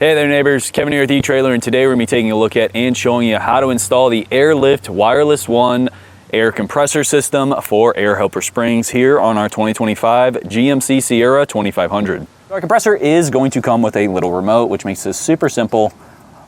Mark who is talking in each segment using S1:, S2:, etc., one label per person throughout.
S1: Hey there neighbors, Kevin here with eTrailer, and today we're going to be taking a look at and showing you how to install the Airlift WirelessONE air compressor system for air helper springs here on our 2025 GMC Sierra 2500. Our compressor is going to come with a little remote, which makes this super simple.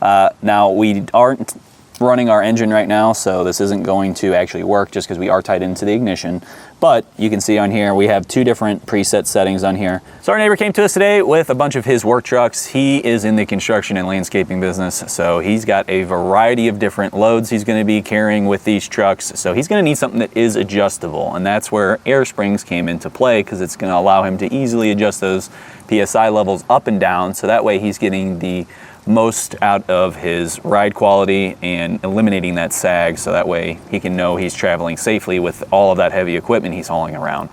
S1: Now we aren't running our engine right now, so this isn't going to actually work just because we are tied into the ignition. But you can see on here, we have two different preset settings on here. So our neighbor came to us today with a bunch of his work trucks. He is in the construction and landscaping business, so he's got a variety of different loads he's gonna be carrying with these trucks. So he's gonna need something that is adjustable, and that's where air springs came into play, because it's gonna allow him to easily adjust those PSI levels up and down, so that way he's getting the most out of his ride quality and eliminating that sag, so that way he can know he's traveling safely with all of that heavy equipment he's hauling around.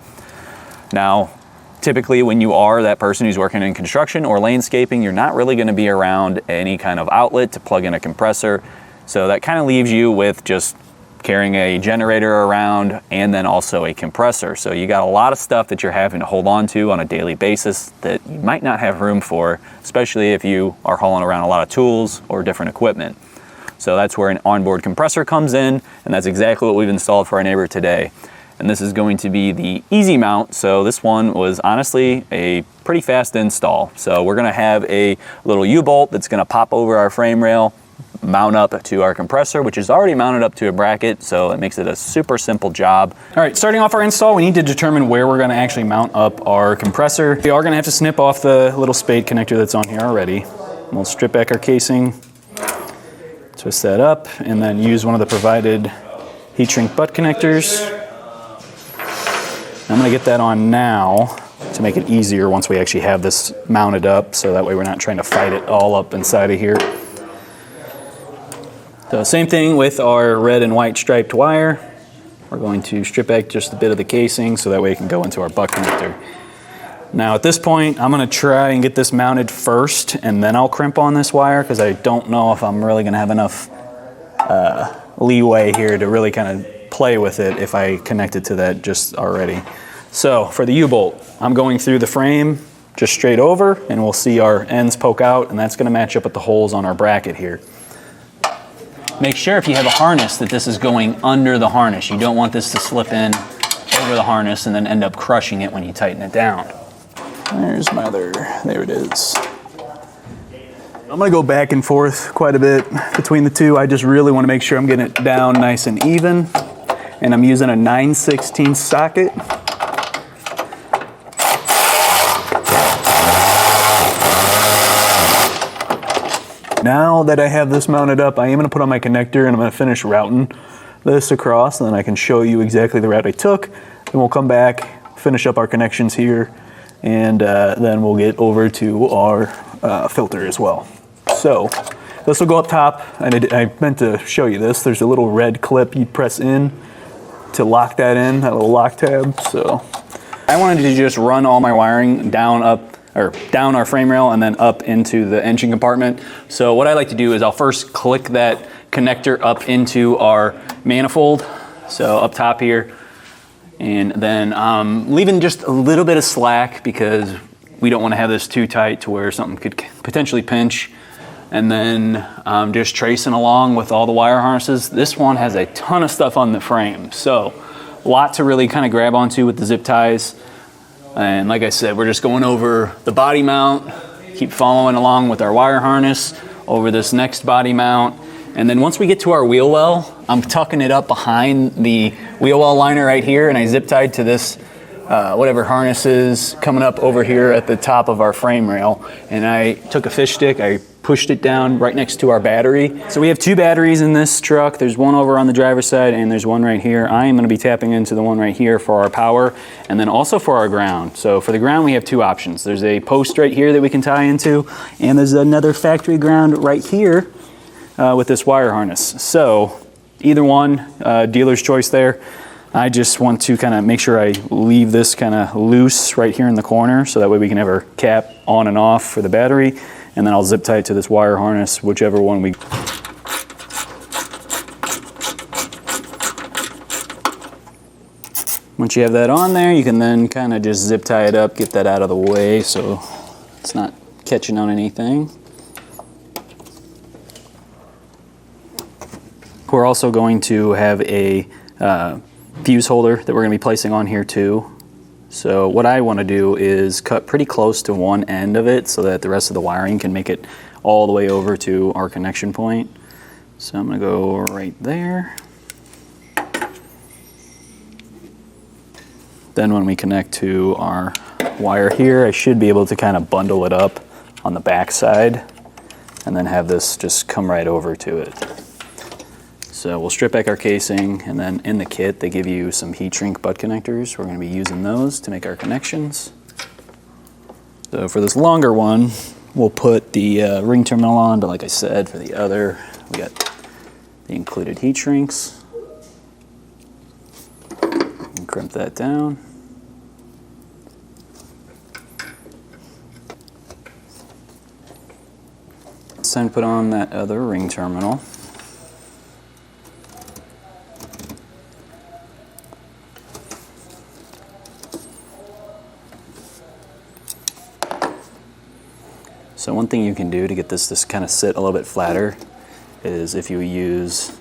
S1: Now, typically when you are that person who's working in construction or landscaping, you're not really going to be around any kind of outlet to plug in a compressor, so that kind of leaves you with just carrying a generator around and then also a compressor. So you got a lot of stuff that you're having to hold on to on a daily basis that you might not have room for, especially if you are hauling around a lot of tools or different equipment. So that's where an onboard compressor comes in, and that's exactly what we've installed for our neighbor today. And this is going to be the easy mount. So this one was honestly a pretty fast install. So we're gonna have a little U-bolt that's gonna pop over our frame rail, mount up to our compressor, which is already mounted up to a bracket, so it makes it a super simple job. All right, starting off our install, we need to determine where we're going to actually mount up our compressor. We are going to have to snip off the little spade connector that's on here already. We'll strip back our casing, twist that up, and then use one of the provided heat shrink butt connectors. I'm going to get that on now to make it easier once we actually have this mounted up, so that way we're not trying to fight it all up inside of here. So same thing with our red and white striped wire. We're going to strip back just a bit of the casing so that way it can go into our butt connector. Now at this point, I'm gonna try and get this mounted first, and then I'll crimp on this wire, because I don't know if I'm really gonna have enough leeway here to really kind of play with it if I connect it to that just already. So for the U-bolt, I'm going through the frame just straight over, and we'll see our ends poke out, and that's gonna match up with the holes on our bracket here. Make sure if you have a harness that this is going under the harness. You don't want this to slip in over the harness and then end up crushing it when you tighten it down. There's my other, there it is. I'm gonna go back and forth quite a bit between the two. I just really wanna make sure I'm getting it down nice and even. And I'm using a 9/16 socket. Now that I have this mounted up, I am gonna put on my connector, and I'm gonna finish routing this across, and then I can show you exactly the route I took. Then we'll come back, finish up our connections here, and then we'll get over to our filter as well. So this will go up top, and I meant to show you this. There's a little red clip you press in to lock that in, that little lock tab. So I wanted to just run all my wiring down our frame rail and then up into the engine compartment. So what I like to do is I'll first click that connector up into our manifold, so up top here, and then leaving just a little bit of slack because we don't want to have this too tight to where something could potentially pinch. And then just tracing along with all the wire harnesses. This one has a ton of stuff on the frame, so a lot to really kind of grab onto with the zip ties. And like I said, we're just going over the body mount, keep following along with our wire harness over this next body mount. And then once we get to our wheel well, I'm tucking it up behind the wheel well liner right here, and I zip tied to this whatever harness is coming up over here at the top of our frame rail. And I took a fish stick, I pushed it down right next to our battery. So we have two batteries in this truck. There's one over on the driver's side, and there's one right here. I am gonna be tapping into the one right here for our power, and then also for our ground. So for the ground, we have two options. There's a post right here that we can tie into, and there's another factory ground right here with this wire harness. So either one, dealer's choice there. I just want to kind of make sure I leave this kind of loose right here in the corner, so that way we can have our cap on and off for the battery, and then I'll zip tie it to this wire harness, whichever one we... Once you have that on there, you can then kind of just zip tie it up, get that out of the way so it's not catching on anything. We're also going to have a fuse holder that we're going to be placing on here too. So what I want to do is cut pretty close to one end of it so that the rest of the wiring can make it all the way over to our connection point. So I'm going to go right there. Then when we connect to our wire here, I should be able to kind of bundle it up on the back side and then have this just come right over to it. So we'll strip back our casing, and then in the kit they give you some heat shrink butt connectors. We're going to be using those to make our connections. So for this longer one, we'll put the ring terminal on, but like I said, for the other, we got the included heat shrinks. And crimp that down. It's time to put on that other ring terminal. So one thing you can do to get this kind of sit a little bit flatter is if you use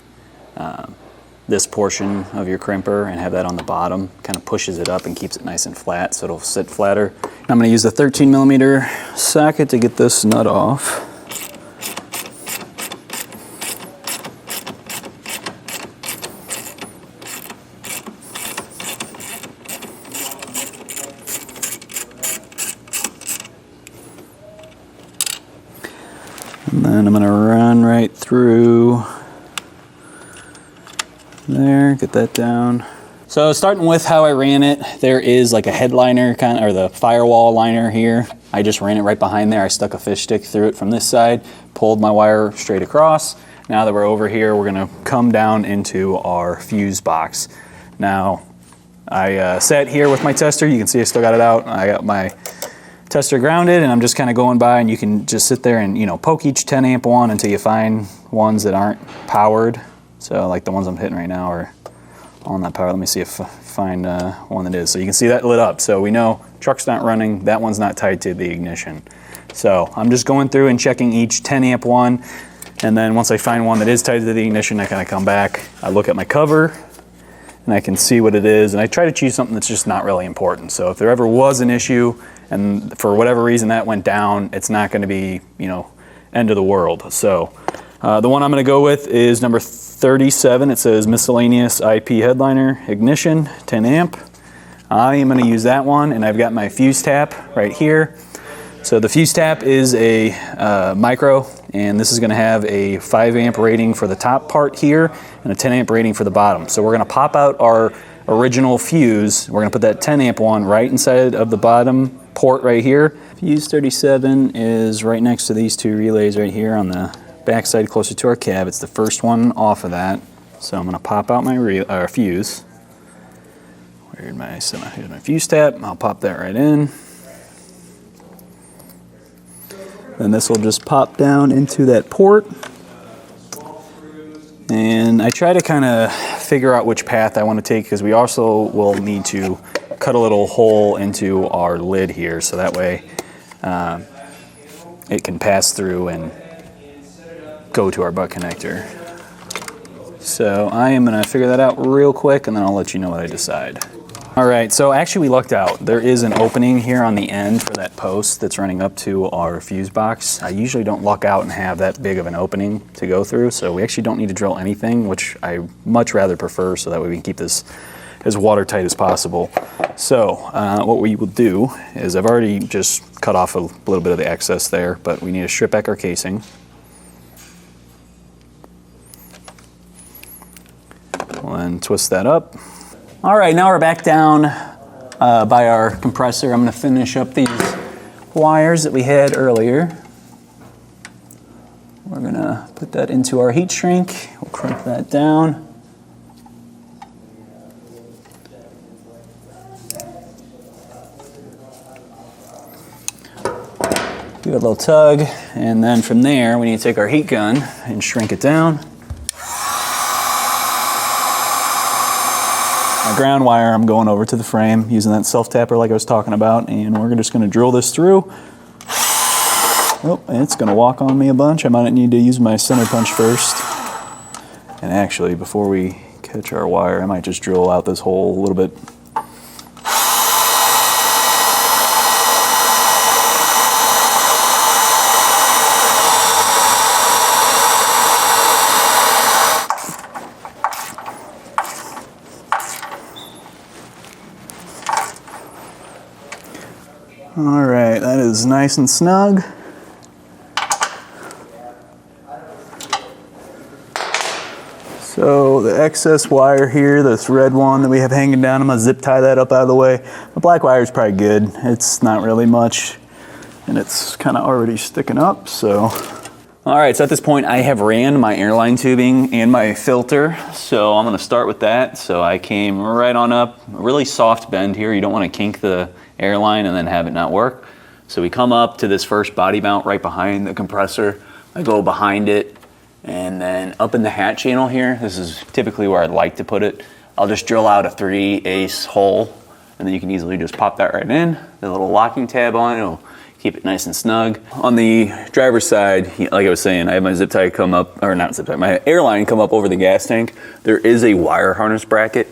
S1: this portion of your crimper and have that on the bottom, kind of pushes it up and keeps it nice and flat so it'll sit flatter. I'm going to use the 13mm socket to get this nut off. And then I'm going to run right through there, get that down. So starting with how I ran it, there is like a headliner kind of, or the firewall liner here. I just ran it right behind there. I stuck a fish stick through it from this side, pulled my wire straight across. Now that we're over here, we're going to come down into our fuse box. Now, I sat here with my tester. You can see I still got it out. I got my tester grounded, and I'm just kind of going by, and you can just sit there and, you know, poke each 10 amp one until you find ones that aren't powered. So like the ones I'm hitting right now are on that power. Let me see if I find one that is. So you can see that lit up. So we know truck's not running, that one's not tied to the ignition. So I'm just going through and checking each 10 amp one, and then once I find one that is tied to the ignition, I kind of come back, I look at my cover, and I can see what it is, and I try to choose something that's just not really important. So if there ever was an issue, and for whatever reason that went down, it's not going to be, you know, end of the world. So the one I'm going to go with is number 37. It says miscellaneous IP headliner ignition 10 amp. I am going to use that one, and I've got my fuse tap right here. So the fuse tap is a micro, and this is going to have a 5 amp rating for the top part here and a 10 amp rating for the bottom. So we're going to pop out our original fuse. We're going to put that 10 amp one right inside of the bottom port right here. Fuse 37 is right next to these two relays right here on the back side closer to our cab. It's the first one off of that. So I'm going to pop out my fuse. Here's my fuse tap. I'll pop that right in. Then this will just pop down into that port. And I try to kind of figure out which path I want to take, because we also will need to cut a little hole into our lid here, so that way it can pass through and go to our butt connector. So I am going to figure that out real quick, and then I'll let you know what I decide. Alright, so actually we lucked out. There is an opening here on the end for that post that's running up to our fuse box. I usually don't luck out and have that big of an opening to go through, so we actually don't need to drill anything, which I much rather prefer, so that way we can keep this as watertight as possible. So what we will do is, I've already just cut off a little bit of the excess there, but we need to strip back our casing. We'll then twist that up. All right, now we're back down by our compressor. I'm going to finish up these wires that we had earlier. We're going to put that into our heat shrink. We'll crimp that down. Give it a little tug, and then from there we need to take our heat gun and shrink it down. My ground wire, I'm going over to the frame using that self-tapper like I was talking about, and we're just going to drill this through. Oh, it's going to walk on me a bunch. I might need to use my center punch first. And actually, before we catch our wire, I might just drill out this hole a little bit. All right, that is nice and snug. So the excess wire here, this red one that we have hanging down, I'm gonna zip tie that up out of the way. The black wire is probably good. It's not really much, and it's kind of already sticking up, so. All right, so at this point I have ran my airline tubing and my filter, so I'm gonna start with that. So I came right on up, a really soft bend here. You don't wanna kink the airline and then have it not work. So we come up to this first body mount right behind the compressor. I go behind it, and then up in the hat channel here, this is typically where I'd like to put it. I'll just drill out a 3/8 hole, and then you can easily just pop that right in. The little locking tab on it, it'll keep it nice and snug. On the driver's side, like I was saying, I have my zip tie come up, or not zip tie, my airline come up over the gas tank. There is a wire harness bracket,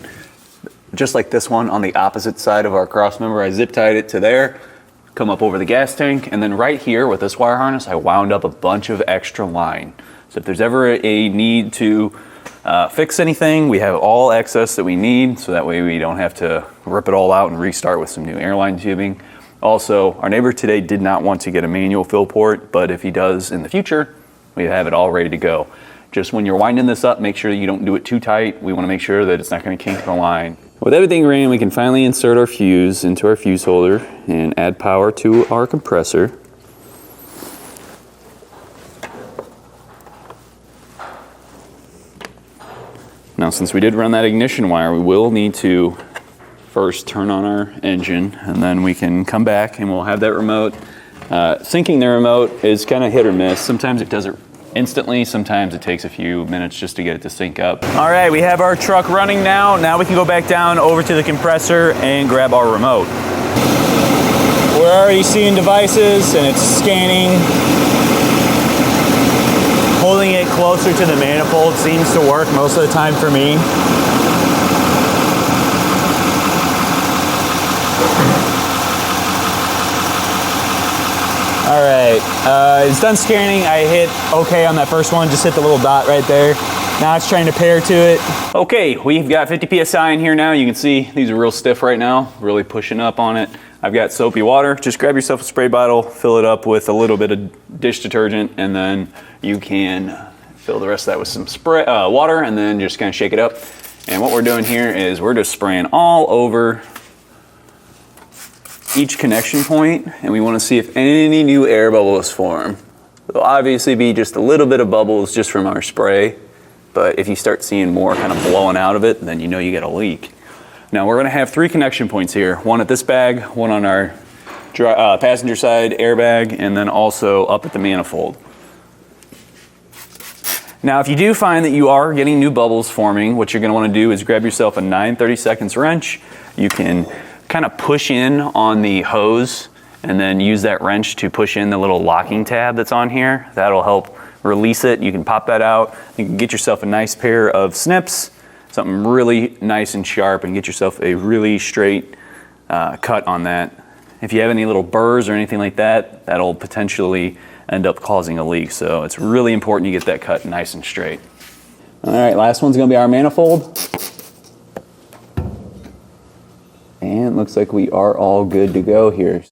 S1: just like this one on the opposite side of our cross member. I zip tied it to there, come up over the gas tank, and then right here with this wire harness, I wound up a bunch of extra line. So if there's ever a need to fix anything, we have all access that we need, so that way we don't have to rip it all out and restart with some new airline tubing. Also, our neighbor today did not want to get a manual fill port, but if he does in the future, we have it all ready to go. Just when you're winding this up, make sure you don't do it too tight. We want to make sure that it's not going to kink the line. With everything ran, we can finally insert our fuse into our fuse holder and add power to our compressor. Now, since we did run that ignition wire, we will need to first turn on our engine, and then we can come back and we'll have that remote. Syncing the remote is kind of hit or miss. Sometimes it does it instantly, sometimes it takes a few minutes just to get it to sync up. All right, we have our truck running now. Now we can go back down over to the compressor and grab our remote. We're already seeing devices and it's scanning. Holding it closer to the manifold seems to work most of the time for me. All right, it's done scanning. I hit okay on that first one, just hit the little dot right there. Now it's trying to pair to it. Okay, we've got 50 PSI in here now. You can see these are real stiff right now, really pushing up on it. I've got soapy water. Just grab yourself a spray bottle, fill it up with a little bit of dish detergent, and then you can fill the rest of that with some spray water, and then just kind of shake it up. And what we're doing here is we're just spraying all over each connection point, and we want to see if any new air bubbles form. There'll obviously be just a little bit of bubbles just from our spray, but if you start seeing more kind of blowing out of it, then you know you got a leak. Now we're going to have 3 connection points here, one at this bag, one on our passenger side airbag, and then also up at the manifold. Now if you do find that you are getting new bubbles forming, what you're going to want to do is grab yourself a 9/32 wrench. You can kind of push in on the hose and then use that wrench to push in the little locking tab that's on here. That'll help release it. You can pop that out. You can get yourself a nice pair of snips, something really nice and sharp, and get yourself a really straight cut on that. If you have any little burrs or anything like that, that'll potentially end up causing a leak. So it's really important you get that cut nice and straight. All right, last one's gonna be our manifold. And it looks like we are all good to go here.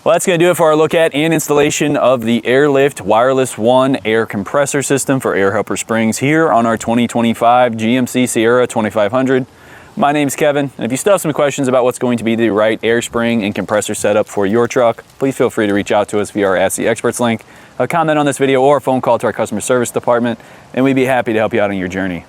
S1: Well, that's going to do it for our look at and installation of the Airlift WirelessONE air compressor system for air helper springs here on our 2025 GMC Sierra 2500. My name's Kevin, and if you still have some questions about what's going to be the right air spring and compressor setup for your truck, please feel free to reach out to us via our Ask the Experts link, a comment on this video, or a phone call to our customer service department, and we'd be happy to help you out on your journey.